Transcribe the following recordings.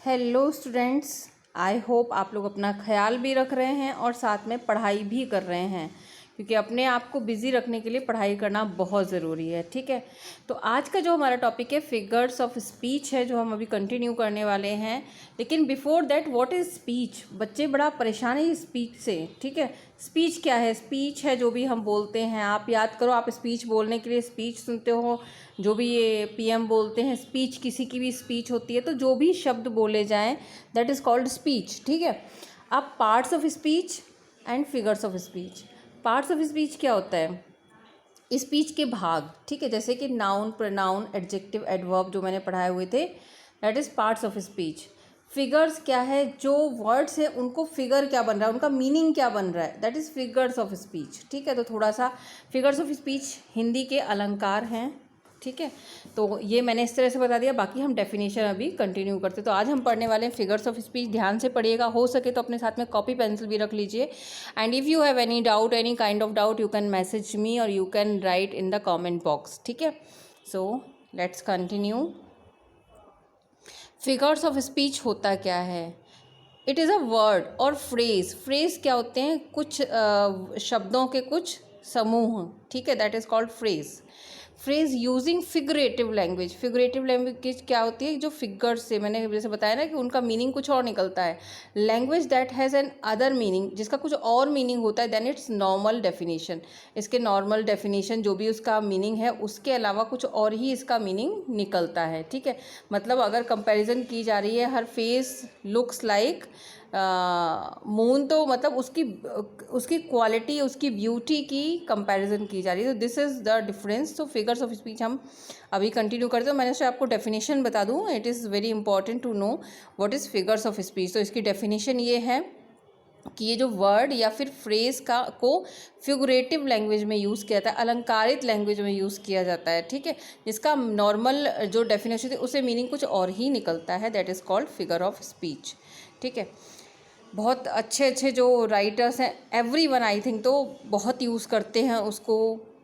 Hello students, I hope आप लोग अपना ख्याल भी रख रहे हैं और साथ में पढ़ाई भी कर रहे हैं, क्योंकि अपने आप को बिज़ी रखने के लिए पढ़ाई करना बहुत ज़रूरी है। ठीक है, तो आज का जो हमारा टॉपिक है फिगर्स ऑफ स्पीच है, जो हम अभी कंटिन्यू करने वाले हैं। लेकिन before that, what is speech? बच्चे बड़ा परेशान है स्पीच से। ठीक है, स्पीच क्या है? स्पीच है जो भी हम बोलते हैं। आप याद करो, आप स्पीच बोलने के लिए स्पीच सुनते हो, जो भी ये पीएम बोलते हैं, स्पीच किसी की भी स्पीच होती है। तो जो भी शब्द बोले जाएं, दैट इज़ कॉल्ड स्पीच। ठीक है, अब parts of speech and figures of speech. Parts of speech क्या होता है? स्पीच के भाग। ठीक है, जैसे कि नाउन, प्रोनाउन, एडजेक्टिव, एडवर्ब जो मैंने पढ़ाए हुए थे, that is parts of speech. Figures क्या है? जो वर्ड्स है उनको फिगर क्या बन रहा है, उनका मीनिंग क्या बन रहा है, that is figures of speech. ठीक है, तो थोड़ा सा फिगर्स ऑफ स्पीच हिंदी के अलंकार हैं। ठीक है, तो ये मैंने इस तरह से बता दिया। बाकी हम डेफिनेशन अभी कंटिन्यू करते। तो आज हम पढ़ने वाले हैं फिगर्स ऑफ स्पीच। ध्यान से पढ़िएगा, हो सके तो अपने साथ में कॉपी पेंसिल भी रख लीजिए। And if you have any doubt, any kind of doubt, you can message me और you can write in the comment box. ठीक है, so let's continue. Figures of speech होता क्या है? इट इज़ अ वर्ड और phrase. Phrase क्या होते हैं? कुछ शब्दों के कुछ समूह। ठीक है, that is called phrase. Phrase using figurative language. Figurative language क्या होती है? जो फिगर्स से, मैंने जैसे बताया ना कि उनका मीनिंग कुछ और निकलता है। Language that has an other meaning, जिसका कुछ और मीनिंग होता है, देन इट्स नॉर्मल डेफिनेशन। इसके नॉर्मल डेफिनेशन जो भी उसका मीनिंग है, उसके अलावा कुछ और ही इसका मीनिंग निकलता है। ठीक है, मतलब अगर कंपैरिजन की जा रही है, her face looks like moon, तो मतलब उसकी क्वालिटी, उसकी ब्यूटी की कंपैरिजन की जा रही है। तो दिस इज़ द डिफरेंस। तो फिगर्स ऑफ स्पीच हम अभी कंटिन्यू करते हैं। मैंने से आपको डेफिनेशन बता दूं, it is very important to know what is figures of speech. तो इसकी डेफिनेशन ये है कि ये जो वर्ड या फिर फ्रेज को फिगरेटिव लैंग्वेज में यूज़ किया जाता है, अलंकारित लैंग्वेज में यूज़ किया जाता है। ठीक है, जिसका नॉर्मल जो डेफिनेशन है उसे मीनिंग कुछ और ही निकलता है, that is called figure of speech. ठीक है, बहुत अच्छे अच्छे जो राइटर्स हैं, एवरीवन आई थिंक, तो बहुत यूज़ करते हैं उसको।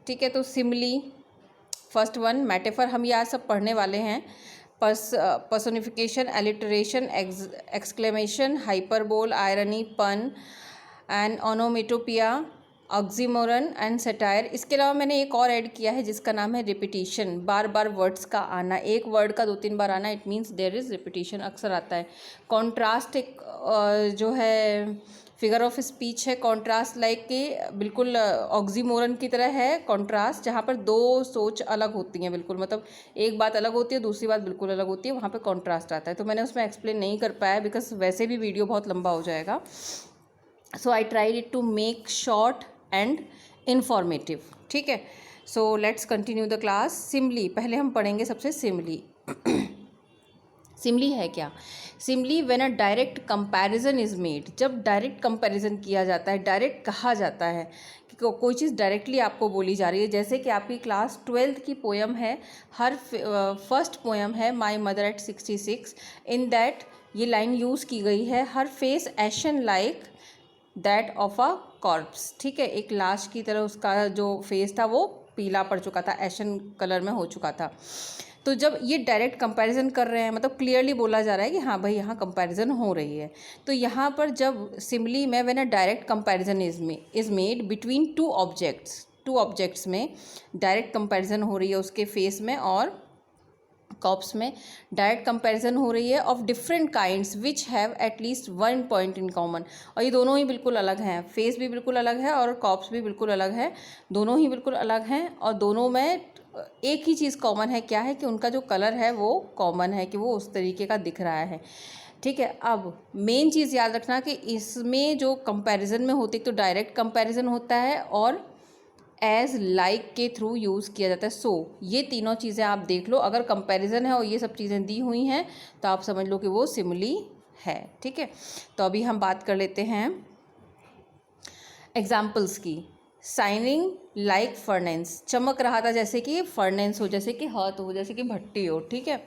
ठीक है, तो सिमली फर्स्ट वन, मेटाफर हम ये आज सब पढ़ने वाले हैं। Personification, alliteration, exclamation, hyperbole, irony, pun and onomatopoeia, oxymoron and satire. इसके अलावा मैंने एक और ऐड किया है जिसका नाम है रिपीटिशन। बार बार वर्ड्स का आना, एक वर्ड का 2-3 बार आना, it means there is repetition, अक्सर आता है। कॉन्ट्रास्ट एक जो है फिगर ऑफ स्पीच है। कॉन्ट्रास्ट लाइक कि बिल्कुल ऑक्सीमोरन की तरह है कॉन्ट्रास्ट, जहाँ पर दो सोच अलग होती हैं बिल्कुल, मतलब एक बात अलग होती है, दूसरी बात बिल्कुल अलग होती है, वहाँ पे कॉन्ट्रास्ट आता है। तो मैंने उसमें एक्सप्लेन नहीं कर पाया बिकॉज वैसे भी वीडियो बहुत लंबा हो जाएगा। So I tried it to make short and informative. ठीक है, so let's continue the class. Simile पहले हम पढ़ेंगे सबसे सिमली। सिमली है क्या? Simile when a direct comparison is made. जब डायरेक्ट कंपैरिजन किया जाता है, डायरेक्ट कहा जाता है कि कोई चीज़ डायरेक्टली आपको बोली जा रही है। जैसे कि आपकी क्लास 12th की पोएम है, हर फर्स्ट पोएम है my mother at 66। In that ये लाइन यूज़ की गई है, her face ashen like that of a corpse. ठीक है, एक लाश की तरह उसका जो फेस था वो पीला पड़ चुका था, एशन कलर में हो चुका था। तो जब ये डायरेक्ट कंपैरिजन कर रहे हैं, मतलब क्लियरली बोला जा रहा है कि हाँ भाई यहाँ कंपैरिजन हो रही है। तो यहाँ पर जब सिमली में when a direct comparison is made between two objects में डायरेक्ट कंपैरिजन हो रही है उसके फेस में और कॉप्स में, डायरेक्ट कंपैरिजन हो रही है of different kinds which have at least one point in common. और ये दोनों ही बिल्कुल अलग हैं, फेस भी बिल्कुल अलग है और कॉप्स भी बिल्कुल अलग है, दोनों ही बिल्कुल अलग हैं। और दोनों में एक ही चीज़ कॉमन है, क्या है कि उनका जो कलर है वो कॉमन है, कि वो उस तरीके का दिख रहा है। ठीक है, अब मेन चीज़ याद रखना कि इसमें जो कंपैरिजन में होती है, तो डायरेक्ट कंपैरिजन होता है और एज लाइक के थ्रू यूज़ किया जाता है। सो ये तीनों चीज़ें आप देख लो, अगर कंपैरिजन है और ये सब चीज़ें दी हुई हैं तो आप समझ लो कि वो सिमिली है। ठीक है, तो अभी हम बात कर लेते हैं एग्जाम्पल्स की। शाइनिंग लाइक फर्नेंस, चमक रहा था जैसे कि फर्नेंस हो, जैसे कि हर्थ हो, जैसे कि भट्टी हो। ठीक है,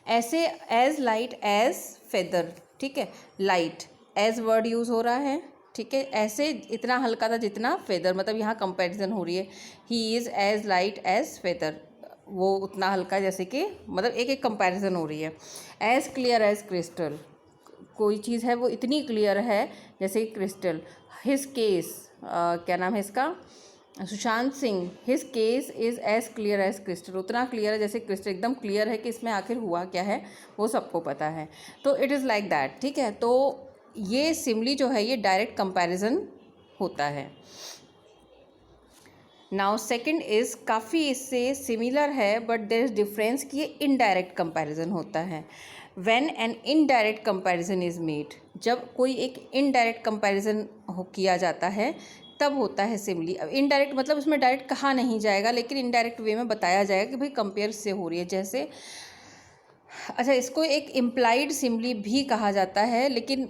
ऐसे एज लाइट एज फेदर। ठीक है, लाइट एज वर्ड यूज़ हो रहा है। ठीक है, ऐसे इतना हल्का था जितना फेदर, मतलब यहाँ कंपैरिजन हो रही है, he is as light as feather, वो उतना हल्का जैसे कि, मतलब एक एक कंपैरिजन हो रही है। एज क्लियर एज क्रिस्टल, कोई चीज़ है वो इतनी क्लियर है, जैसे क्रिस्टल, हिज केस, क्या नाम है इसका, Sushant Singh, his case is as clear as crystal, उतना क्लियर है जैसे क्रिस्टल, एकदम क्लियर है कि इसमें आखिर हुआ क्या है वो सबको पता है। तो इट इज़ लाइक दैट, ठीक है। तो ये सिमली जो है ये डायरेक्ट कंपैरिजन होता है। नाउ सेकंड इज़, काफ़ी इससे सिमिलर है बट देयर इज़ डिफरेंस कि ये इनडायरेक्ट कंपैरिजन होता है। When an indirect comparison is made, जब कोई एक इनडायरेक्ट कंपैरिजन किया जाता है तब होता है सिमली। अब इनडायरेक्ट मतलब उसमें डायरेक्ट कहा नहीं जाएगा, लेकिन इनडायरेक्ट वे में बताया जाएगा कि भाई कंपेयर से हो रही है। जैसे अच्छा, इसको एक इम्प्लाइड सिमली भी कहा जाता है, लेकिन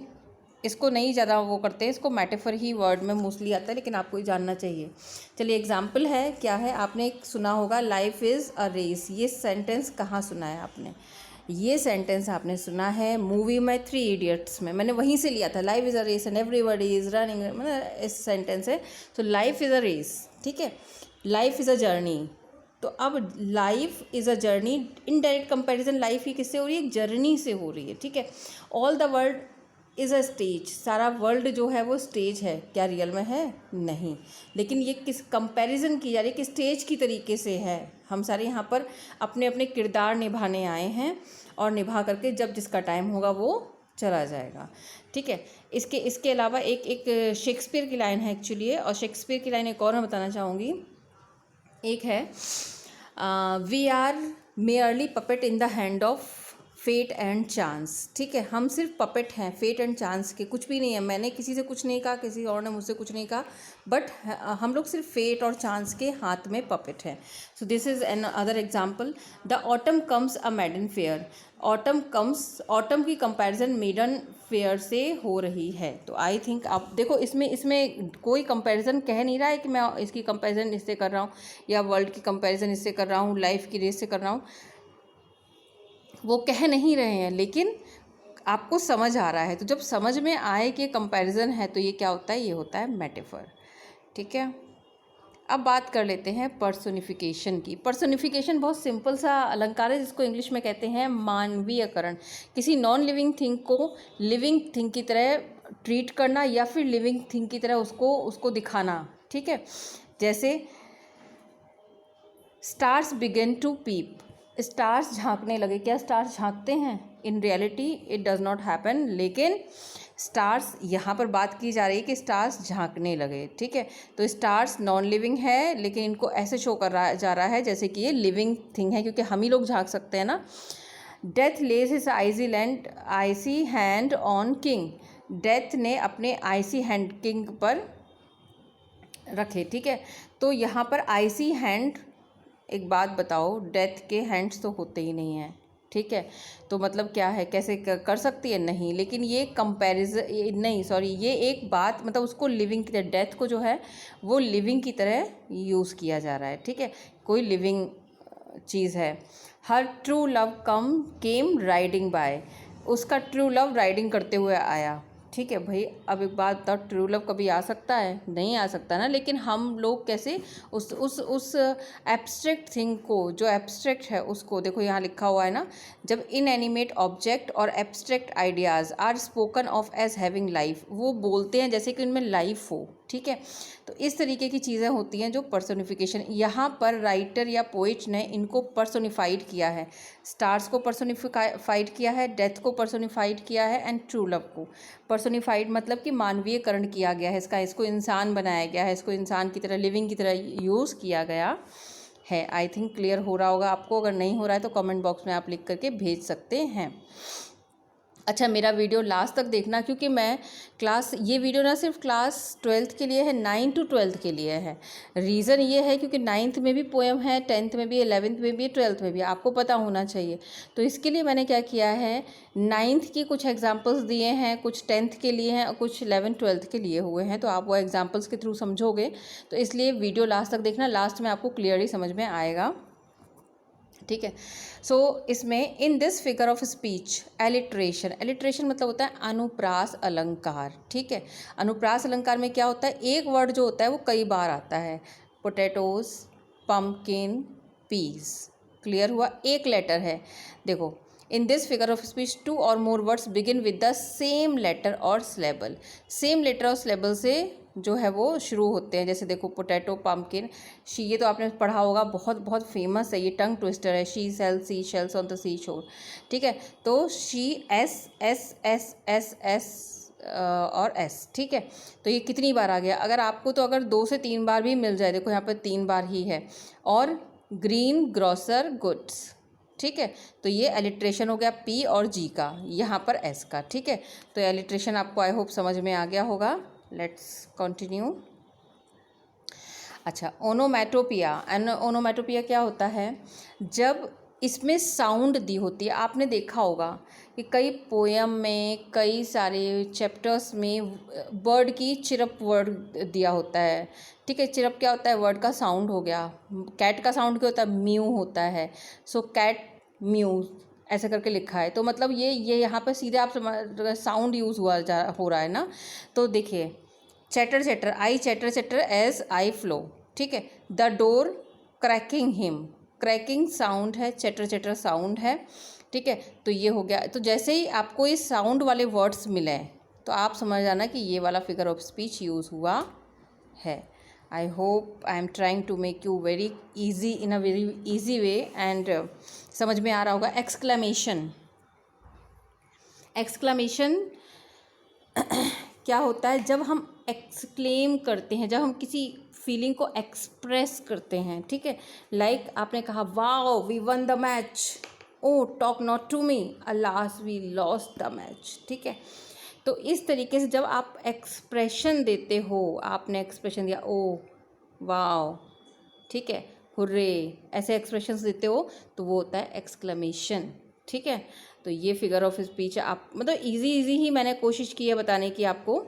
इसको नहीं ज़्यादा वो करते हैं, इसको मेटाफर ही वर्ड में मोस्टली आता है, लेकिन आपको ये जानना चाहिए। चलिए एग्जाम्पल है, क्या है, आपने एक सुना होगा लाइफ इज़ अ रेस। ये सेंटेंस कहाँ सुना है आपने? ये सेंटेंस आपने सुना है मूवी में 3 इडियट्स में, मैंने वहीं से लिया था। Life is a race and everybody is running, मतलब इस सेंटेंस है। तो लाइफ इज़ अ रेस, ठीक है, लाइफ इज़ अ जर्नी। तो अब life is a journey, indirect comparison life ही किससे हो रही है? जर्नी से हो रही है, ठीक है। All the world is a stage, सारा वर्ल्ड जो है वो स्टेज है, क्या रियल में है? नहीं। लेकिन ये किस कंपैरिजन की जा रही है कि स्टेज की तरीके से है। हम सारे यहाँ पर अपने अपने किरदार निभाने आए हैं, और निभा करके जब जिसका टाइम होगा वो चला जाएगा, ठीक है। इसके अलावा एक शेक्सपियर की लाइन है एक्चुअली है, और शेक्सपियर की लाइन एक और मैं बताना चाहूँगी। एक है, we are merely puppet in the hand of fate and chance, ठीक है। हम सिर्फ पपेट हैं फेट एंड चांस के, कुछ भी नहीं है। मैंने किसी से कुछ नहीं कहा, किसी और ने मुझसे कुछ नहीं कहा, बट हम लोग सिर्फ फेट और चांस के हाथ में पपेट हैं। So this is another example. The autumn comes a maiden fair, autumn की कंपैरिजन मेडन फेयर से हो रही है। तो आई थिंक आप देखो, इसमें कोई कंपैरिजन कह नहीं रहा है कि मैं इसकी कंपैरिजन इससे कर रहा हूँ, या वर्ल्ड की कंपैरिजन इससे कर रहा हूँ, लाइफ की रेस से कर रहा हूँ, वो कह नहीं रहे हैं, लेकिन आपको समझ आ रहा है। तो जब समझ में आए कि कंपैरिजन है, तो ये क्या होता है? ये होता है मेटाफर, ठीक है। अब बात कर लेते हैं पर्सोनिफिकेशन की। पर्सोनिफिकेशन बहुत सिंपल सा अलंकार है, जिसको इंग्लिश में कहते हैं मानवीयकरण। किसी नॉन लिविंग थिंग को लिविंग थिंग की तरह ट्रीट करना, या फिर लिविंग थिंग की तरह उसको दिखाना, ठीक है। जैसे stars begin to peep, stars झांकने लगे। क्या स्टार्स झांकते हैं? In reality it does not happen, लेकिन स्टार्स, यहाँ पर बात की जा रही है कि स्टार्स झांकने लगे, ठीक है। तो स्टार्स नॉन लिविंग है, लेकिन इनको ऐसे शो जा रहा है जैसे कि ये लिविंग थिंग है, क्योंकि हम ही लोग झांक सकते हैं ना। Death lays his icy hand on king, death ने अपने आईसी हैंड किंग पर रखे, ठीक है। तो यहाँ पर आईसी हैंड, एक बात बताओ, डेथ के हैंड्स तो होते ही नहीं हैं, ठीक है। तो मतलब क्या है, कैसे कर सकती है? नहीं। लेकिन ये कंपैरिजन नहीं, सॉरी, ये एक बात, मतलब उसको लिविंग की तरह, डेथ को जो है वो लिविंग की तरह यूज़ किया जा रहा है, ठीक है। कोई लिविंग चीज़ है। हर true love came riding by, उसका ट्रू लव राइडिंग करते हुए आया, ठीक है। भाई अब एक बात बताओ, ट्रू लव कभी आ सकता है? नहीं आ सकता ना। लेकिन हम लोग कैसे उस एब्स्ट्रैक्ट थिंग को, जो एब्स्ट्रैक्ट है उसको, देखो यहाँ लिखा हुआ है ना, जब इनएनिमेट ऑब्जेक्ट और abstract ideas are spoken of as having life, वो बोलते हैं जैसे कि उनमें लाइफ हो, ठीक है। तो इस तरीके की चीज़ें होती हैं जो पर्सोनिफिकेशन, यहाँ पर राइटर या पोइट ने इनको पर्सोनिफाइड किया है। स्टार्स को पर्सोनिफाइड किया है, डेथ को पर्सोनिफाइड किया है, एंड ट्रू लव को पर्सोनिफाइड, मतलब कि मानवीयकरण किया गया है इसको इंसान बनाया गया है, इसको इंसान की तरह, लिविंग की तरह यूज़ किया गया है। आई थिंक क्लियर हो रहा होगा आपको। अगर नहीं हो रहा है तो कमेंट बॉक्स में आप लिख करके भेज सकते हैं। अच्छा, मेरा वीडियो लास्ट तक देखना, क्योंकि मैं ये वीडियो ना सिर्फ क्लास 12th के लिए है, 9 to 12th के लिए है। रीज़न ये है क्योंकि 9th में भी पोएम है, 10th में भी, 11th में भी, 12th में भी, आपको पता होना चाहिए। तो इसके लिए मैंने क्या किया है, 9th की कुछ एग्जाम्पल्स दिए हैं, कुछ 10th के लिए हैं, और कुछ 11th 12th के लिए हुए हैं। तो आप वो एग्जाम्पल्स के थ्रू समझोगे, तो इसलिए वीडियो लास्ट तक देखना, लास्ट में आपको क्लियरली समझ में आएगा, ठीक है। सो इसमें इन this figure of speech alliteration मतलब होता है अनुप्रास अलंकार, ठीक है। अनुप्रास अलंकार में क्या होता है, एक वर्ड जो होता है वो कई बार आता है। पोटैटोज, पम्पकिन, पीस, क्लियर हुआ। एक लेटर है, देखो in this figure of speech 2 और more words begin with the same letter और सिलेबल। सेम लेटर और सिलेबल से जो है वो शुरू होते हैं। जैसे देखो पोटैटो, पम्पकिन, शी, ये तो आपने पढ़ा होगा, बहुत बहुत फेमस है, ये टंग ट्विस्टर है। She sells sea shells on the sea shore, ठीक है। तो she S S S S S और एस, ठीक है। तो ये कितनी बार आ गया? अगर आपको तो अगर 2 से 3 बार भी मिल जाए, देखो यहाँ पर 3 बार ही है। और ग्रीन ग्रोसर गुड्स, ठीक है। तो ये एलिट्रेशन हो गया पी और जी का, यहाँ पर एस का, ठीक है। तो एलिट्रेशन आपको आई होप समझ में आ गया होगा। Let's continue. अच्छा, ओनोमैटोपिया। ओनोमैटोपिया क्या होता है? जब इसमें साउंड दी होती है। आपने देखा होगा कि कई पोयम में, कई सारे चैप्टर्स में बर्ड की चिरप वर्ड दिया होता है, ठीक है। चिरप क्या होता है? वर्ड का साउंड हो गया। कैट का साउंड क्या होता है? म्यू होता है। सो कैट म्यू ऐसे करके लिखा है। तो मतलब ये यहाँ पर सीधे आप साउंड यूज़ हो रहा है ना। तो देखिए, chatter chatter, I chatter chatter as I flow, ठीक है। The door cracking him, cracking sound है, चैटर चैटर साउंड है, ठीक है। तो ये हो गया। तो जैसे ही आपको ये साउंड वाले वर्ड्स मिले तो आप समझ जाना कि ये वाला फिगर ऑफ स्पीच यूज़ हुआ है। I hope I am trying to make you very easy, in a very easy way, and समझ में आ रहा होगा। एक्सक्लेमेशन, एक्सक्लेमेशन क्या होता है? जब हम एक्सक्लेम करते हैं, जब हम किसी फीलिंग को एक्सप्रेस करते हैं, ठीक है। लाइक आपने कहा wow we won the match, oh talk not to me, alas we lost the match, ठीक है। तो इस तरीके से जब आप एक्सप्रेशन देते हो, आपने एक्सप्रेशन दिया ओ वाओ, ठीक है, हुर्रे, ऐसे एक्सप्रेशंस देते हो तो वो होता है एक्सक्लेमेशन, ठीक है। तो ये फिगर ऑफ स्पीच आप मतलब इजी ही मैंने कोशिश की है बताने की आपको,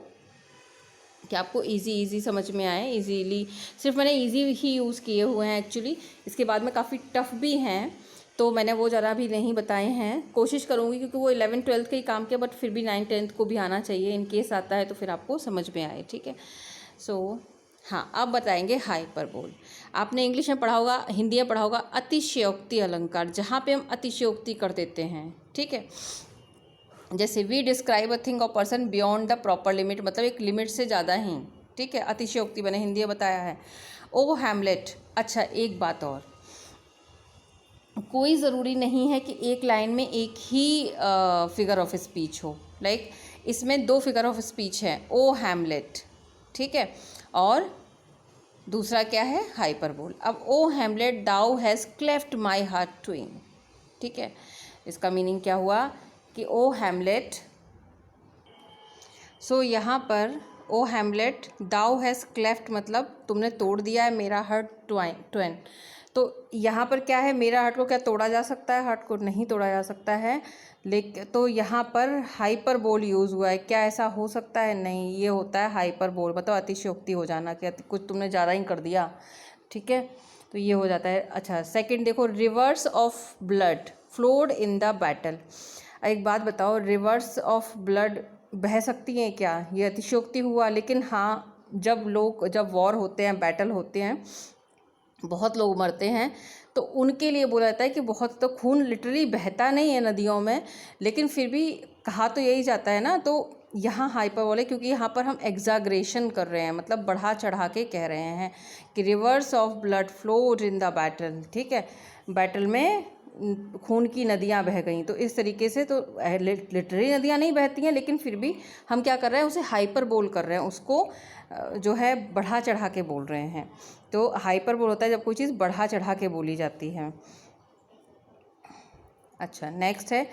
कि आपको इजी समझ में आए। इजीली सिर्फ मैंने इजी ही यूज़ किए हुए हैं एक्चुअली। इसके बाद में काफ़ी टफ भी हैं, तो मैंने वो ज़रा भी नहीं बताए हैं। कोशिश करूँगी क्योंकि वो 11th-12th के ही काम के, बट फिर भी 9th-10th को भी आना चाहिए। इन केस आता है तो फिर आपको समझ में आए, ठीक है। सो हाँ, अब बताएंगे हाइपरबोल। आपने इंग्लिश में पढ़ा होगा, हिंदी में पढ़ा होगा अतिशयोक्ति अलंकार, जहाँ पे हम अतिशयोक्ति कर देते हैं, ठीक है। जैसे वी डिस्क्राइब अ थिंग और person beyond the proper limit, मतलब एक लिमिट से ज़्यादा ही, ठीक है। अतिशयोक्ति मैंने हिंदी में बताया है। ओ हैमलेट। अच्छा, एक बात और, कोई ज़रूरी नहीं है कि एक लाइन में एक ही फिगर ऑफ स्पीच हो। लाइक इसमें 2 फिगर ऑफ स्पीच है, ओ हैमलेट, ठीक है, और दूसरा क्या है? हाइपरबोल। अब O Hamlet thou has cleft my heart twain, ठीक है। इसका मीनिंग क्या हुआ कि ओ हैमलेट, सो यहाँ पर ओ हैमलेट दाउ हैज़ क्लेफ्ट मतलब तुमने तोड़ दिया है मेरा हार्ट ट्वेन। तो यहाँ पर क्या है? मेरा हार्ट को क्या तोड़ा जा सकता है? हार्ट को नहीं तोड़ा जा सकता है। लेकिन तो यहाँ पर हाइपरबोल यूज़ हुआ है। क्या ऐसा हो सकता है? नहीं, ये होता है हाइपरबोल, मतलब अतिशयोक्ति हो जाना, कि कुछ तुमने ज़्यादा ही कर दिया, ठीक है। तो ये हो जाता है। अच्छा, सेकंड देखो, reverse of blood flowed in the battle. एक बात बताओ, रिवर्स ऑफ ब्लड बह सकती हैं क्या? ये अतिशयोक्ति हुआ। लेकिन हाँ, जब वॉर होते हैं, बैटल होते हैं, बहुत लोग मरते हैं, तो उनके लिए बोला जाता है कि बहुत, तो खून लिटरली बहता नहीं है नदियों में, लेकिन फिर भी कहा तो यही जाता है ना। तो यहाँ हाइपरबोल है क्योंकि यहाँ पर हम एग्जाग्रेशन कर रहे हैं, मतलब बढ़ा चढ़ा के कह रहे हैं कि reverse of blood flowed in the battle, ठीक है। बैटल में खून की नदियाँ बह गईं, तो इस तरीके से तो लिटरली नदियाँ नहीं बहती हैं, लेकिन फिर भी हम क्या कर रहे हैं? उसे हाइपरबोल कर रहे हैं, उसको जो है बढ़ा चढ़ा के बोल रहे हैं। तो हाइपरबोल होता है जब कोई चीज़ बढ़ा चढ़ा के बोली जाती है। अच्छा, नेक्स्ट है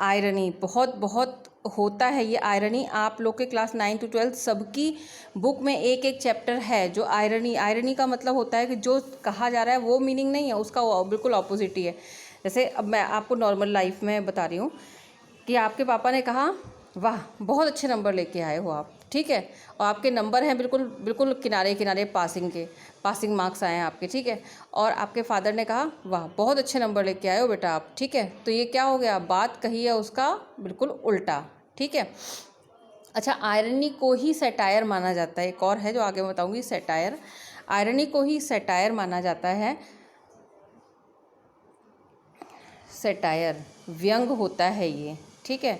आयरनी। बहुत बहुत होता है ये आयरनी। आप लोग के क्लास 9 to 12 सबकी बुक में एक एक चैप्टर है जो आयरनी का मतलब होता है कि जो कहा जा रहा है वो मीनिंग नहीं है, उसका बिल्कुल ऑपोजिट ही है। जैसे अब मैं आपको नॉर्मल लाइफ में बता रही हूँ कि आपके पापा ने कहा वाह बहुत अच्छे नंबर लेके आए हो आप, ठीक है, और आपके नंबर हैं बिल्कुल बिल्कुल किनारे किनारे पासिंग मार्क्स आए हैं आपके, ठीक है, और आपके फादर ने कहा वाह बहुत अच्छे नंबर लेके आए हो बेटा आप, ठीक है। तो ये क्या हो गया? बात कही है उसका बिल्कुल उल्टा, ठीक है। अच्छा, आयरनी को ही सैटायर माना जाता है। एक और है जो आगे मैं बताऊँगी, सैटायर। आयरनी को ही सैटायर माना जाता है। सेटायर, व्यंग होता है ये, ठीक है,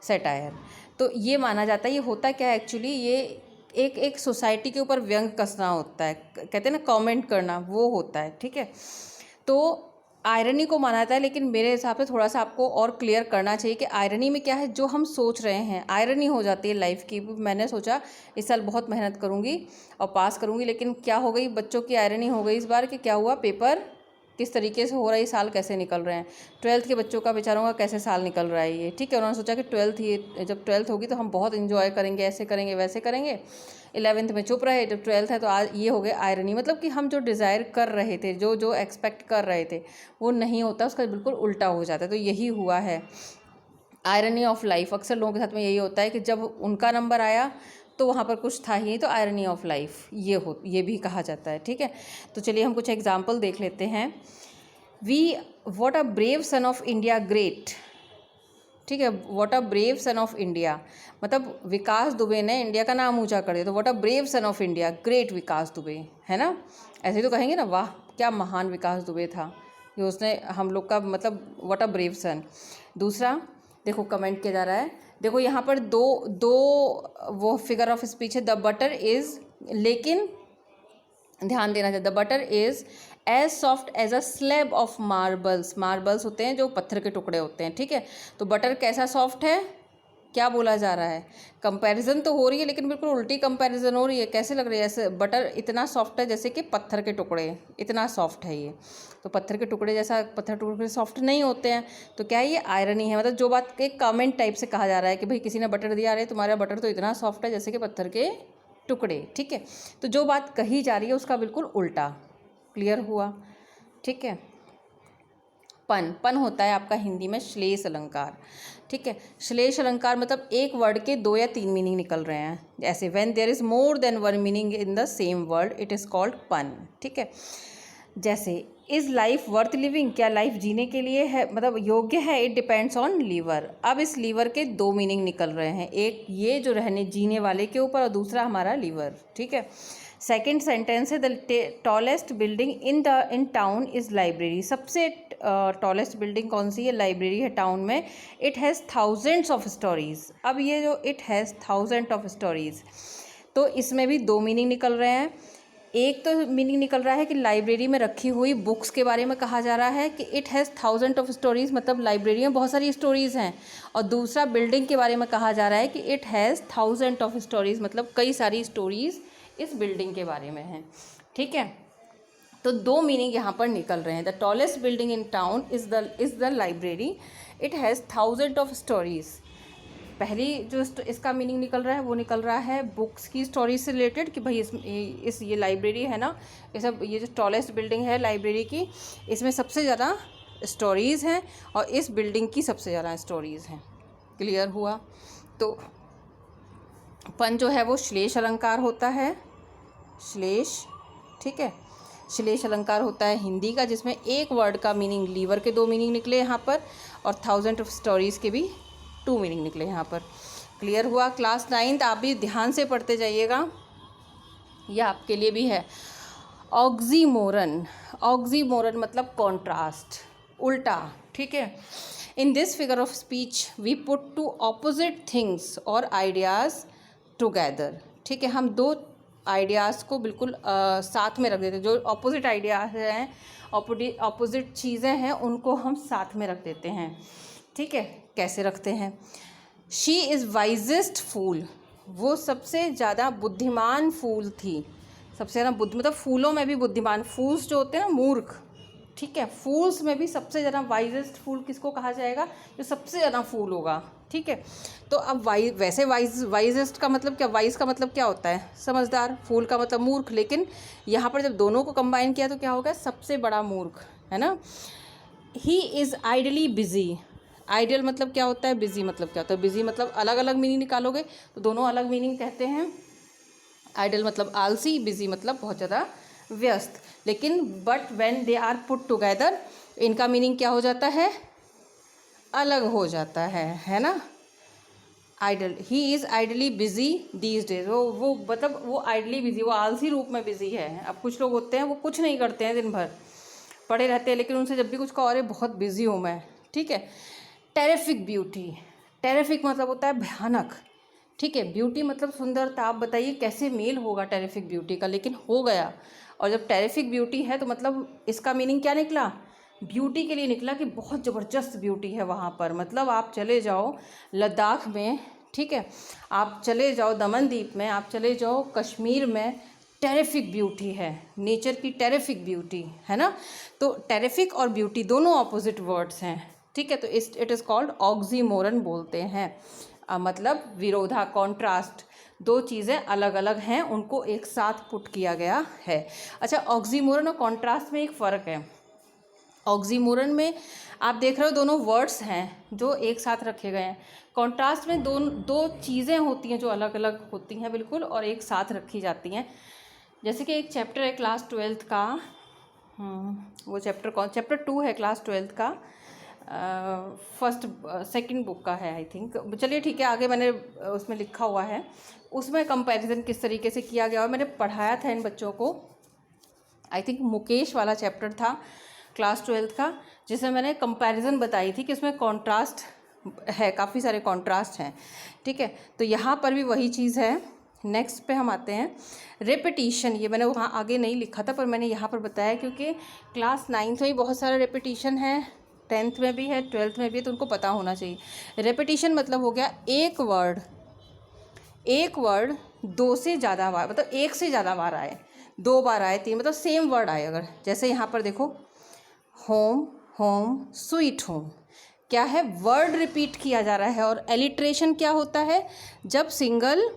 सेटायर। तो ये माना जाता है, ये होता क्या है एक्चुअली, ये एक सोसाइटी के ऊपर व्यंग कसना होता है, कहते हैं ना कमेंट करना, वो होता है, ठीक है। तो आयरनी को माना जाता है, लेकिन मेरे हिसाब से थोड़ा सा आपको और क्लियर करना चाहिए कि आयरनी में क्या है, जो हम सोच रहे हैं आयरनी हो जाती है लाइफ की। मैंने सोचा इस साल बहुत मेहनत करूँगी और पास करूँगी, लेकिन क्या हो गई, बच्चों की आयरनी हो गई इस बार कि क्या हुआ, पेपर किस तरीके से हो रहा है, साल कैसे निकल रहे हैं, 12th के बच्चों का बेचारों का कैसे साल निकल रहा है ये, ठीक है। उन्होंने सोचा कि 12th होगी तो हम बहुत इन्जॉय करेंगे, ऐसे करेंगे वैसे करेंगे, 11th में चुप रहे, जब 12th है तो आज ये हो गया आयरनी। मतलब कि हम जो डिज़ायर कर रहे थे, जो एक्सपेक्ट कर रहे थे वो नहीं होता, उसका बिल्कुल उल्टा हो जाता है। तो यही हुआ है आयरनी ऑफ लाइफ। अक्सर लोगों के साथ में यही होता है कि जब उनका नंबर आया तो वहाँ पर कुछ था ही नहीं, तो आयरनी ऑफ लाइफ ये भी कहा जाता है, ठीक है। तो चलिए हम कुछ एग्जाम्पल देख लेते हैं। What a brave son of India great, ठीक है, what a brave son of India, मतलब विकास दुबे ने इंडिया का नाम ऊंचा कर दिया, तो what a brave son of India, great Vikas Dubey, है ना, ऐसे तो कहेंगे ना, वाह क्या महान विकास दुबे था, कि उसने हम लोग का मतलब व्हाट अ ब्रेव सन। दूसरा देखो कमेंट किया जा रहा है, देखो यहाँ पर दो वो फिगर ऑफ स्पीच है, द बटर इज़, लेकिन ध्यान देना चाहिए, the butter is as soft as a slab of marbles, marbles होते हैं जो पत्थर के टुकड़े होते हैं, ठीक है। तो बटर कैसा सॉफ्ट है, क्या बोला जा रहा है, कंपैरिजन तो हो रही है लेकिन बिल्कुल उल्टी कंपैरिजन हो रही है, कैसे लग रही है, ऐसे बटर इतना सॉफ्ट है जैसे कि पत्थर के टुकड़े, इतना सॉफ्ट है ये। तो पत्थर के टुकड़े जैसा, पत्थर टुकड़े सॉफ्ट नहीं होते हैं, तो क्या है ये आयरनी है, मतलब जो बात एक कमेंट टाइप से कहा जा रहा है कि भाई किसी ने बटर दिया, रहे तुम्हारा बटर तो इतना सॉफ्ट है जैसे कि पत्थर के टुकड़े, ठीक है। तो जो बात कही जा रही है उसका बिल्कुल उल्टा, क्लियर हुआ, ठीक है। पन होता है आपका हिंदी में श्लेष अलंकार, ठीक है। श्लेष अलंकार मतलब एक वर्ड के 2 या 3 मीनिंग निकल रहे हैं, ऐसे when there is more than one meaning in the same word it is called pun, ठीक है। जैसे इज़ लाइफ वर्थ लिविंग, क्या लाइफ जीने के लिए है, मतलब योग्य है, इट डिपेंड्स ऑन लीवर। अब इस लीवर के 2 मीनिंग निकल रहे हैं, एक ये जो रहने जीने वाले के ऊपर और दूसरा हमारा लीवर, ठीक है। सेकेंड सेंटेंस है the tallest building in town is library, सबसे टॉलेस्ट बिल्डिंग कौन सी है, लाइब्रेरी है टाउन में। It has thousands of stories, अब ये जो it has thousand of stories, तो इसमें भी 2 मीनिंग निकल रहे हैं। एक तो मीनिंग निकल रहा है कि लाइब्रेरी में रखी हुई बुक्स के बारे में कहा जा रहा है कि it has thousand of stories, मतलब लाइब्रेरी में बहुत सारी स्टोरीज़ हैं। और दूसरा बिल्डिंग के बारे में कहा जा रहा है कि it has thousand of stories, मतलब कई सारी स्टोरीज़ इस बिल्डिंग के बारे में हैं, ठीक है। तो 2 मीनिंग यहाँ पर निकल रहे हैं, the tallest building in town is the library, it has thousand of stories. पहली जो इसका मीनिंग निकल रहा है वो निकल रहा है बुक्स की स्टोरी से रिलेटेड, कि भाई इस ये लाइब्रेरी है ना, ये जो टॉलेस्ट बिल्डिंग है लाइब्रेरी की, इसमें सबसे ज़्यादा स्टोरीज़ हैं और इस बिल्डिंग की सबसे ज़्यादा स्टोरीज़ हैं, क्लियर हुआ। तो पन जो है वो श्लेष अलंकार होता है, श्लेष, ठीक है, श्लेष अलंकार होता है हिंदी का, जिसमें एक वर्ड का मीनिंग, लीवर के 2 मीनिंग निकले यहाँ पर, और थाउजेंड ऑफ स्टोरीज़ के भी 2 मीनिंग निकले यहाँ पर, क्लियर हुआ। क्लास 9th आप भी ध्यान से पढ़ते जाइएगा, यह आपके लिए भी है। ऑक्सीमोरन, ऑक्सीमोरन मतलब कॉन्ट्रास्ट, उल्टा, ठीक है। In this figure of speech we put 2 opposite things और आइडियाज़ टुगेदर, ठीक है। हम 2 आइडियाज़ को बिल्कुल साथ में रख देते हैं, जो ऑपोजिट आइडियाज़ हैं, ऑपोजिट चीज़ें हैं, उनको हम साथ में रख देते हैं, ठीक है। कैसे रखते हैं, शी इज़ वाइजेस्ट फूल, वो सबसे ज़्यादा बुद्धिमान फूल थी, सबसे ज़्यादा मतलब फूलों में भी बुद्धिमान, फूल्स जो होते हैं ना मूर्ख, ठीक है, फूल्स में भी सबसे ज़्यादा वाइजेस्ट फूल किसको कहा जाएगा, जो सबसे ज़्यादा फूल होगा, ठीक है। तो अब वैसे वाइजेस्ट का मतलब क्या, वाइज का मतलब क्या होता है, समझदार, फूल का मतलब मूर्ख, लेकिन यहाँ पर जब दोनों को कंबाइन किया तो क्या होगा, सबसे बड़ा मूर्ख, है ना। ही इज़ आइडली बिजी, आइडियल मतलब क्या होता है, बिजी मतलब क्या होता है, बिजी मतलब अलग अलग मीनिंग निकालोगे तो दोनों अलग मीनिंग कहते हैं। आइडियल मतलब आलसी, बिजी मतलब बहुत ज़्यादा व्यस्त, लेकिन but when they are put together इनका मीनिंग क्या हो जाता है, अलग हो जाता है ना। Idle, he is idly busy these days, वो मतलब वो आइडली बिजी, वो आलसी रूप में बिजी है। अब कुछ लोग होते हैं वो कुछ नहीं करते हैं दिन भर, पड़े रहते हैं, लेकिन उनसे जब भी कुछ कहो, अरे बहुत बिजी हूँ मैं, ठीक है। टेरिफिक ब्यूटी, टेरिफिक मतलब होता है भयानक, ठीक है। ब्यूटी मतलब सुंदरता। आप बताइए कैसे मेल होगा टेरिफिक ब्यूटी का, लेकिन हो गया। और जब टेरिफिक ब्यूटी है तो मतलब इसका मीनिंग क्या निकला, ब्यूटी के लिए निकला कि बहुत ज़बरदस्त ब्यूटी है वहाँ पर। मतलब आप चले जाओ लद्दाख में, ठीक है, आप चले जाओ दमन द्वीप में, आप चले जाओ कश्मीर में, टेरिफिक ब्यूटी है, नेचर की टेरिफिक ब्यूटी है ना। तो टेरिफिक और ब्यूटी दोनों ऑपोजिट वर्ड्स हैं, ठीक है। तो इट इज़ कॉल्ड ऑक्सीमोरन बोलते हैं। मतलब विरोधा, कॉन्ट्रास्ट, दो चीज़ें अलग अलग हैं, उनको एक साथ पुट किया गया है। अच्छा, ऑक्सीमोरन और कॉन्ट्रास्ट में एक फ़र्क है। ऑक्सीमोरन में आप देख रहे हो दोनों वर्ड्स हैं जो एक साथ रखे गए हैं। कॉन्ट्रास्ट में दो चीज़ें होती हैं जो अलग अलग होती हैं बिल्कुल, और एक साथ रखी जाती हैं। जैसे कि एक चैप्टर है क्लास 12th का, वो चैप्टर कौन, चैप्टर 2 है क्लास 12th का, सेकंड बुक का है आई थिंक। चलिए ठीक है, आगे मैंने उसमें लिखा हुआ है, उसमें कंपैरिजन किस तरीके से किया गया और मैंने पढ़ाया था इन बच्चों को। आई थिंक मुकेश वाला चैप्टर था क्लास 12th का, जिसमें मैंने कंपैरिजन बताई थी कि उसमें कॉन्ट्रास्ट है, काफ़ी सारे कॉन्ट्रास्ट हैं, ठीक है। तो यहाँ पर भी वही चीज़ है। नेक्स्ट पे हम आते हैं, रेपिटिशन। ये मैंने वहाँ आगे नहीं लिखा था पर मैंने यहाँ पर बताया क्योंकि क्लास 9th में ही बहुत सारा रेपिटिशन है, 10th में भी है, 12th में भी है, तो उनको पता होना चाहिए। रेपिटिशन मतलब हो गया एक वर्ड दो से ज़्यादा बार, मतलब एक से ज़्यादा बार आए, 2 बार आए, 3, मतलब सेम वर्ड आए। अगर जैसे यहाँ पर देखो, होम, होम, स्वीट होम, क्या है, वर्ड रिपीट किया जा रहा है। और एलिट्रेशन क्या होता है, जब सिंगल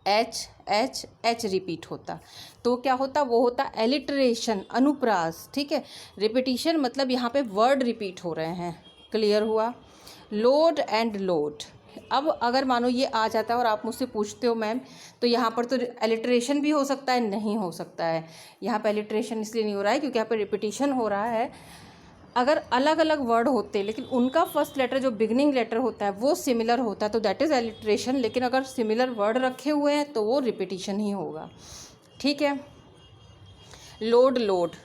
एच रिपीट होता तो क्या होता, वो होता एलिट्रेशन, अनुप्रास, ठीक है। रिपीटिशन मतलब यहाँ पे वर्ड रिपीट हो रहे हैं। क्लियर हुआ। लोड एंड लोड, अब अगर मानो ये आ जाता है और आप मुझसे पूछते हो मैम तो यहाँ पर तो एलिट्रेशन भी हो सकता है, नहीं हो सकता है। यहाँ पे एलिट्रेशन इसलिए नहीं हो रहा है क्योंकि यहाँ पे रिपीटिशन हो रहा है। अगर अलग अलग वर्ड होते लेकिन उनका फर्स्ट लेटर जो बिगनिंग लेटर होता है वो सिमिलर होता है तो दैट इज़ एलिट्रेशन। लेकिन अगर सिमिलर वर्ड रखे हुए हैं तो वो रिपीटिशन ही होगा, ठीक है। लोड, लोड,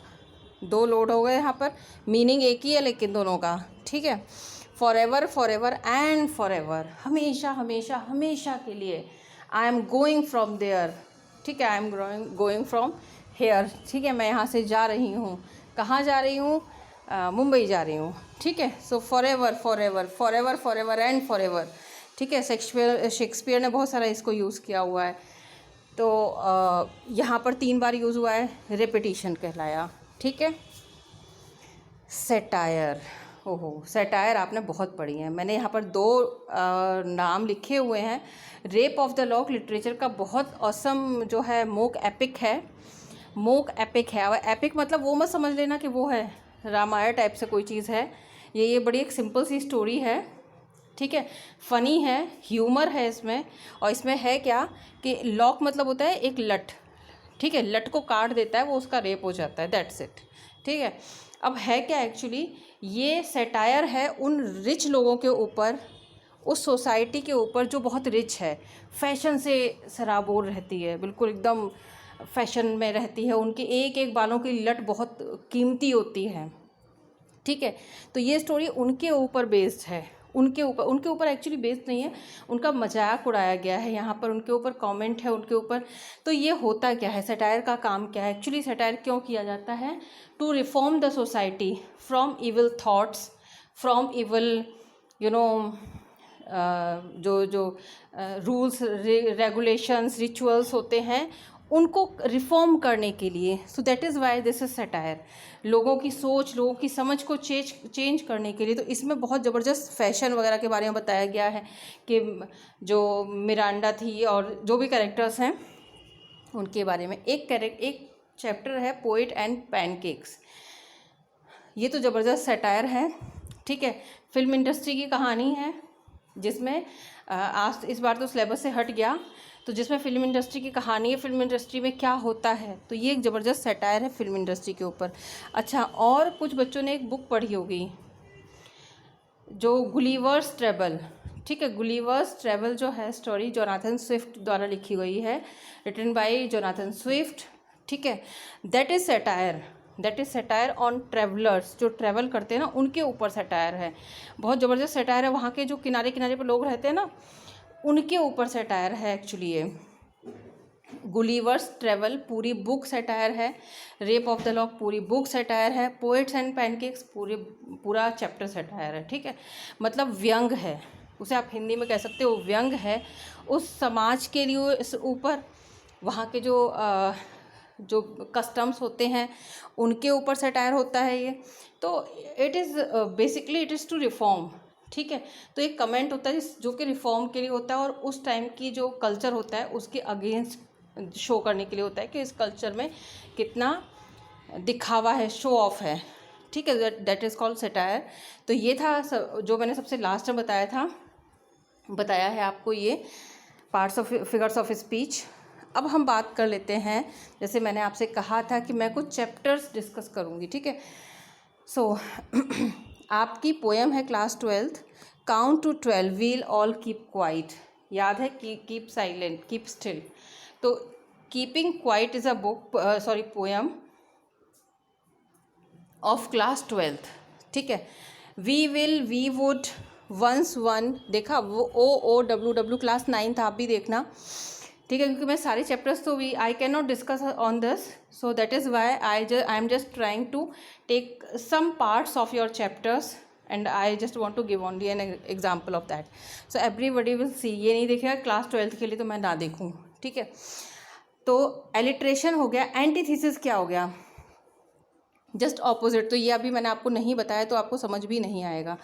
2 लोड हो गए यहाँ पर, मीनिंग एक ही है लेकिन दोनों का, ठीक है। फॉरएवर, फॉरएवर एंड फॉरएवर, हमेशा हमेशा हमेशा के लिए। I am going from there, ठीक है, I am going from here, ठीक है, मैं यहाँ से जा रही हूँ। कहाँ जा रही हूँ, मुंबई जा रही हूँ, ठीक है। So forever, forever, forever, forever and forever, ठीक है। शेक्सपियर ने बहुत सारा इसको यूज़ किया हुआ है। तो यहाँ पर 3 बार यूज़ हुआ है, रेपिटिशन कहलाया, ठीक है। सेटायर, ओहो, सेटायर आपने बहुत पढ़ी है। मैंने यहाँ पर 2 नाम लिखे हुए हैं। Rape of the lock literature का बहुत ऑसम जो है मोक एपिक है, मोक एपिक है। और एपिक मतलब वो मत समझ लेना कि वो है रामायण टाइप से कोई चीज़ है, ये बड़ी एक सिंपल सी स्टोरी है, ठीक है। फ़नी है, ह्यूमर है इसमें। और इसमें है क्या कि लॉक मतलब होता है एक लट, ठीक है, लट को काट देता है, वो उसका रेप हो जाता है, दैट्स इट, ठीक है। अब है क्या एक्चुअली, ये सेटायर है उन रिच लोगों के ऊपर, उस सोसाइटी के ऊपर जो बहुत रिच है, फैशन से सराबोर रहती है, बिल्कुल एकदम फैशन में रहती है, उनके एक एक बालों की लट बहुत कीमती होती है, ठीक है। तो ये स्टोरी उनके ऊपर बेस्ड है, उनके ऊपर एक्चुअली बेस्ड नहीं है, उनका मजाक उड़ाया गया है यहाँ पर, उनके ऊपर कमेंट है उनके ऊपर। तो ये होता क्या है, सटायर का काम क्या है, एक्चुअली सटायर क्यों किया जाता है, to reform the society from evil thoughts, from evil you know जो रूल्स रेगुलेशंस रिचुअल्स होते हैं उनको रिफॉर्म करने के लिए। So that is why this is satire, लोगों की सोच, लोगों की समझ को चेंज करने के लिए। तो इसमें बहुत ज़बरदस्त फैशन वगैरह के बारे में बताया गया है कि जो मिरांडा थी और जो भी कैरेक्टर्स हैं उनके बारे में। एक चैप्टर है पोएट एंड पैनकेक्स, ये तो ज़बरदस्त सटायर है, ठीक है। फिल्म इंडस्ट्री की कहानी है जिसमें आज इस बार तो सिलेबस से हट गया, तो जिसमें फिल्म इंडस्ट्री की कहानी है, फिल्म इंडस्ट्री में क्या होता है, तो ये एक ज़बरदस्त सटायर है फिल्म इंडस्ट्री के ऊपर। अच्छा, और कुछ बच्चों ने एक बुक पढ़ी होगी जो गुलिवर्स ट्रेवल, ठीक है। गुलिवर्स ट्रेवल जो है स्टोरी जोनाथन स्विफ्ट द्वारा लिखी गई है, रिटन बाय जोनाथन स्विफ्ट, ठीक है। That is satire, that is satire on travellers, जो ट्रैवल करते हैं ना उनके ऊपर सटायर है, बहुत ज़बरदस्त सटायर है। वहाँ के जो किनारे किनारे पे लोग रहते हैं ना उनके ऊपर सटायर है एक्चुअली ये। गुलिवर्स ट्रेवल पूरी बुक सटायर है, रेप ऑफ द लॉक पूरी बुक सटायर है, पोएट्स एंड पैनकेक्स पूरा चैप्टर सटायर है, ठीक है। मतलब व्यंग है, उसे आप हिंदी में कह सकते हो व्यंग है उस समाज के लिए इस ऊपर, वहाँ के जो कस्टम्स होते हैं उनके ऊपर सटायर होता है ये। तो it is basically it is to reform, ठीक है। तो एक कमेंट होता है जो कि रिफॉर्म के लिए होता है और उस टाइम की जो कल्चर होता है उसके अगेंस्ट शो करने के लिए होता है कि इस कल्चर में कितना दिखावा है, शो ऑफ है, ठीक है। That is called satire. तो ये था जो मैंने सबसे लास्ट में बताया है आपको, ये parts of figures of speech. अब हम बात कर लेते हैं, जैसे मैंने आपसे कहा था कि मैं कुछ चैप्टर्स डिस्कस करूँगी, ठीक है। सो आपकी पोएम है class 12th, count to 12 we'll all keep quiet, याद है कीप साइलेंट, कीप स्टिल। तो keeping quiet is a book poem of class 12th, ठीक है। वी वुड वंस वन, देखा वो OOWW क्लास 9th आप भी देखना, ठीक है। क्योंकि मैं सारे चैप्टर्स तो I can not discuss on this, so that is why I am just trying to take some parts of your chapters and I just want to give only an example of that. So everybody will see, ये नहीं देखेगा class 12th के लिए तो मैं ना देखूँ, ठीक है। तो एलिट्रेशन हो गया, एंटीथीसिस क्या हो गया, जस्ट ऑपोजिट। तो ये अभी मैंने आपको नहीं बताया तो आपको समझ भी नहीं आएगा।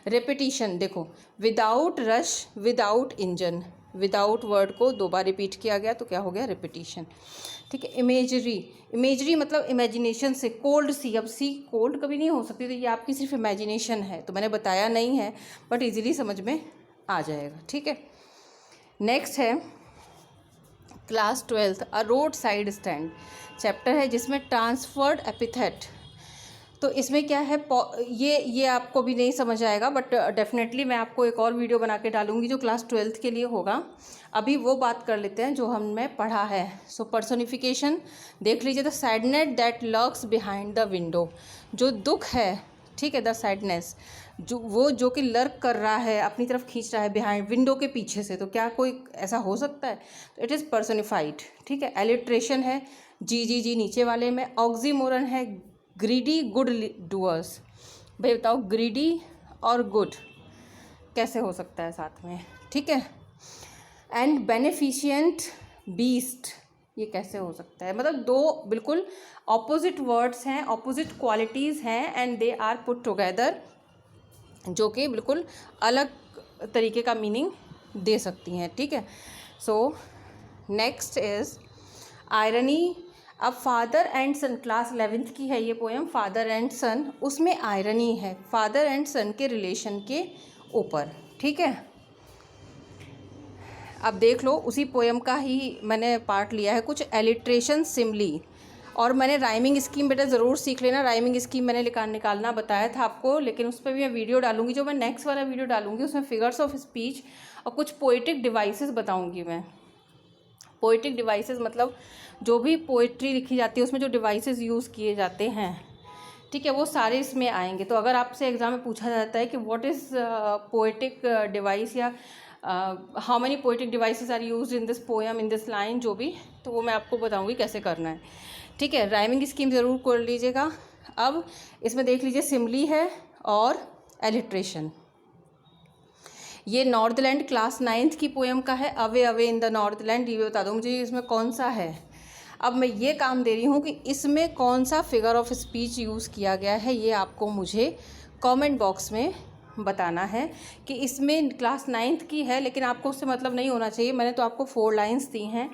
रेपिटिशन देखो, without rush without engine, without word को 2 बार रिपीट किया गया तो क्या हो गया, रेपिटिशन, ठीक है। इमेजरी मतलब इमेजिनेशन से, कोल्ड सी, अब सी कोल्ड कभी नहीं हो सकती, तो ये आपकी सिर्फ इमेजिनेशन है, तो मैंने बताया नहीं है बट इजीली समझ में आ जाएगा, ठीक है। नेक्स्ट है क्लास 12th अ रोड साइड स्टैंड चैप्टर है जिसमें ट्रांसफर्ड एपिथेट। तो इसमें क्या है, ये आपको भी नहीं समझ आएगा बट डेफिनेटली मैं आपको एक और वीडियो बना के डालूंगी जो क्लास 12th के लिए होगा। अभी वो बात कर लेते हैं जो हमने पढ़ा है। सो पर्सोनिफिकेशन देख लीजिए, the sadness that lurks behind the window, जो दुख है, ठीक है, द सैडनेस जो कि लर्क कर रहा है, अपनी तरफ खींच रहा है, बिहाइंड विंडो के पीछे से, तो क्या कोई ऐसा हो सकता है, तो इट इज़ पर्सोनिफाइड, ठीक है। एलिट्रेशन है जी नीचे वाले में। ऑक्सीमोरन है ग्रीडी गुड डूअर्स, भाई बताओ ग्रीडी और गुड कैसे हो सकता है साथ में, ठीक है। एंड बेनिफिशिएंट बीस्ट, ये कैसे हो सकता है, मतलब 2 बिल्कुल ऑपोजिट वर्ड्स हैं, ऑपोजिट क्वालिटीज़ हैं and they are put together, जो कि बिल्कुल अलग तरीके का मीनिंग दे सकती हैं, ठीक है। So next is irony. अब father and son, class 11th की है ये पोएम, फादर एंड सन, उसमें आयरनी है फादर एंड सन के रिलेशन के ऊपर, ठीक है। अब देख लो, उसी पोएम का ही मैंने पार्ट लिया है कुछ, एलिट्रेशन सिमली, और मैंने राइमिंग स्कीम बेटा ज़रूर सीख लेना, राइमिंग स्कीम मैंने निकालना बताया था आपको, लेकिन उस पर भी मैं वीडियो डालूंगी, जो मैं नेक्स्ट वाला वीडियो डालूंगी उसमें फिगर्स ऑफ स्पीच और कुछ पोइटिक डिवाइसेस बताऊंगी मैं। पोइटिक डिवाइसेस मतलब जो भी पोइट्री लिखी जाती है उसमें जो डिवाइसेस यूज़ किए जाते हैं, ठीक है, वो सारे इसमें आएंगे। तो अगर आपसे एग्ज़ाम में पूछा जाता है कि व्हाट इज़ पोइटिक डिवाइस या how many poetic devices are used in this poem, in this line, जो भी, तो वो मैं आपको बताऊंगी कैसे करना है, ठीक है। राइमिंग स्कीम ज़रूर कर लीजिएगा। अब इसमें देख लीजिए, सिमली है और एलिट्रेशन। ये नॉर्थलैंड क्लास 9th की पोएम का है, away away in the Northland. ये बता दो मुझे इसमें कौन सा है। अब मैं ये काम दे रही हूँ कि इसमें कौन सा फिगर ऑफ स्पीच यूज़ किया गया है, ये आपको मुझे कमेंट बॉक्स में बताना है कि इसमें क्लास 9th की है, लेकिन आपको उससे मतलब नहीं होना चाहिए। मैंने तो आपको 4 लाइन्स दी हैं,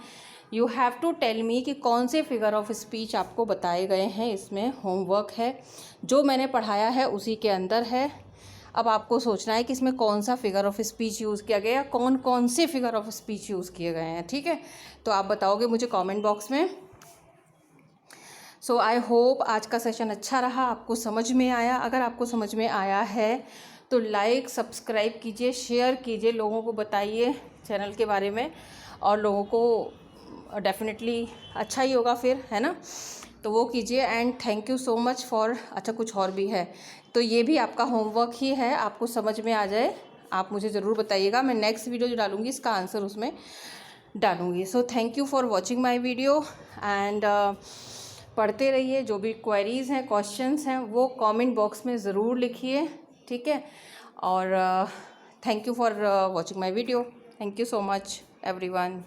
you have to tell me कि कौन से फिगर ऑफ स्पीच आपको बताए गए हैं। इसमें होमवर्क है, जो मैंने पढ़ाया है उसी के अंदर है। अब आपको सोचना है कि इसमें कौन सा फिगर ऑफ स्पीच यूज़ किया गया, कौन कौन से फिगर ऑफ स्पीच यूज़ किए गए हैं, ठीक है। तो आप बताओगे मुझे कमेंट बॉक्स में। सो आई होप आज का सेशन अच्छा रहा, आपको समझ में आया। अगर आपको समझ में आया है तो लाइक सब्सक्राइब कीजिए, शेयर कीजिए, लोगों को बताइए चैनल के बारे में, और लोगों को डेफिनेटली अच्छा ही होगा फिर, है ना। तो वो कीजिए। And thank you so much for, अच्छा कुछ और भी है, तो ये भी आपका होमवर्क ही है, आपको समझ में आ जाए आप मुझे ज़रूर बताइएगा। मैं नेक्स्ट वीडियो जो डालूँगी इसका आंसर उसमें डालूँगी। So thank you for watching my video. And पढ़ते रहिए, जो भी क्वेरीज़ हैं, क्वेश्चंस हैं, वो कमेंट बॉक्स में ज़रूर लिखिए, ठीक है। और thank you for watching my video. Thank you so much everyone.